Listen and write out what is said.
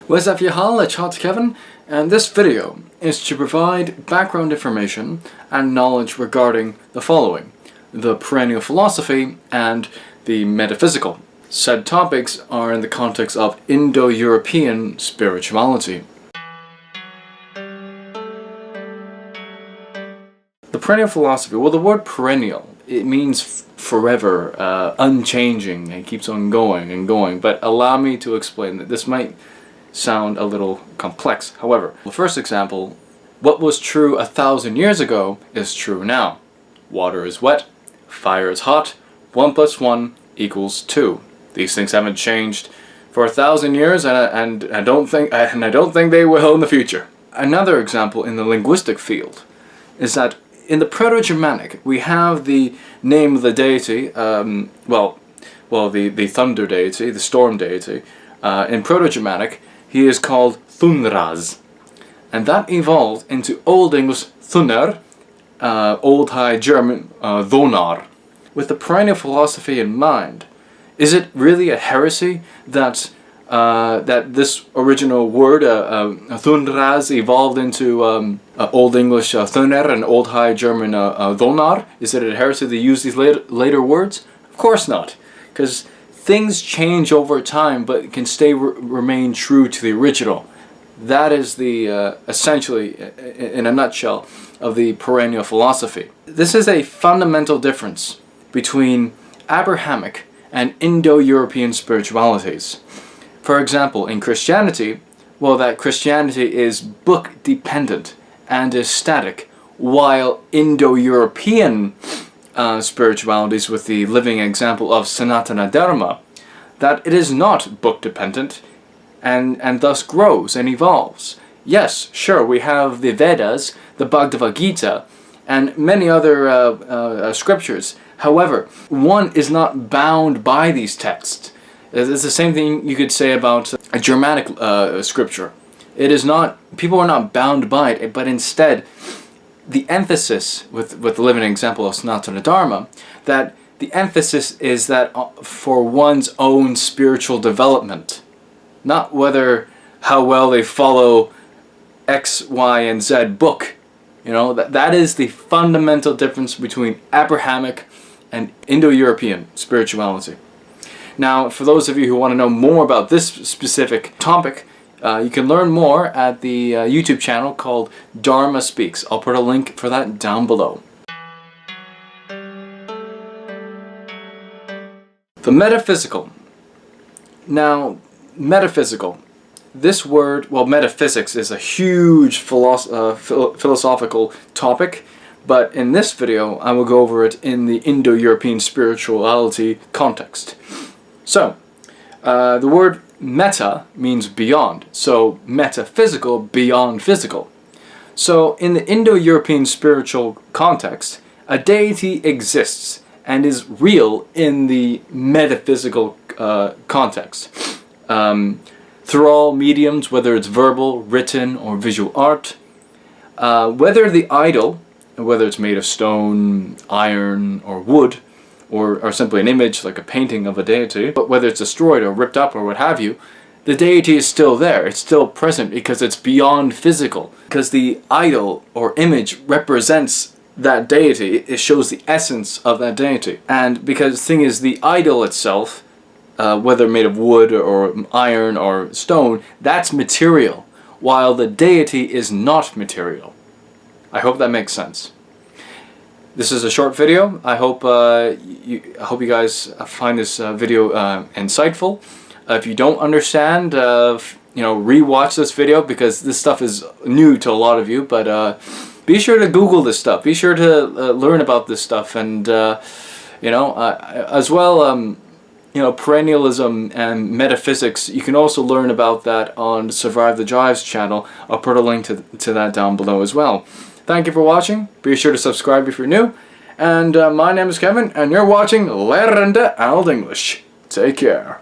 What's up, y'all? It's Kevin, and this video is to provide background information and knowledge regarding the following: the perennial philosophy and the metaphysical. Said topics are in the context of Indo-European spirituality. The perennial philosophy, well, the word perennial, it means forever, unchanging, and keeps on going and going, but allow me to explain that this might sound a little complex. However, the first example, what was true 1,000 years ago is true now. Water is wet, fire is hot, 1 + 1 = 2. These things haven't changed for 1,000 years, and I don't think they will in the future. Another example in the linguistic field is that in the Proto-Germanic we have the name of the deity, the thunder deity, the storm deity. In Proto-Germanic, he is called Thunraz, and that evolved into Old English Thunr, Old High German Thonar. With the perennial philosophy in mind, is it really a heresy that this original word Thunraz evolved into Old English Thunr and Old High German Thonar? Is it a heresy to use these later words? Of course not, because things change over time, but can remain true to the original. That is the essentially, in a nutshell, of the perennial philosophy. This is a fundamental difference between Abrahamic and Indo-European spiritualities. For example, in Christianity, well, that Christianity is book-dependent and is static, while Indo-European spiritualities, with the living example of Sanatana Dharma, that it is not book-dependent and thus grows and evolves. Yes, sure, we have the Vedas, the Bhagavad Gita, and many other scriptures. However, one is not bound by these texts. It's the same thing you could say about a Germanic scripture. It is not, people are not bound by it, but instead the emphasis, with the living example of Sanatana Dharma, that the emphasis is that for one's own spiritual development, not how well they follow X, Y, and Z book. You know, that is the fundamental difference between Abrahamic and Indo-European spirituality. Now, for those of you who want to know more about this specific topic, you can learn more at the YouTube channel called Dharma Speaks. I'll put a link for that down below. The metaphysical. Now, metaphysical. This word, well, metaphysics is a huge philosophical topic, but in this video I will go over it in the Indo-European spirituality context. So, the word meta means beyond, so metaphysical, beyond physical. So in the Indo-European spiritual context, a deity exists and is real in the metaphysical context. Through all mediums, whether it's verbal, written, or visual art, whether the idol, whether it's made of stone, iron, or wood, or simply an image like a painting of a deity, but whether it's destroyed or ripped up or what have you, the deity is still there, it's still present because it's beyond physical. Because the idol or image represents that deity, it shows the essence of that deity. And because the thing is, the idol itself, whether made of wood or iron or stone, that's material, while the deity is not material. I hope that makes sense. This is a short video. I hope you guys find this video insightful. If you don't understand, rewatch this video, because this stuff is new to a lot of you. But be sure to Google this stuff. Be sure to learn about this stuff, and as well. Perennialism and metaphysics, you can also learn about that on Survive the Jive's channel. I'll put a link to that down below as well. Thank you for watching. Be sure to subscribe if you're new. And my name is Kevin, and you're watching Lärande Eald English. Take care.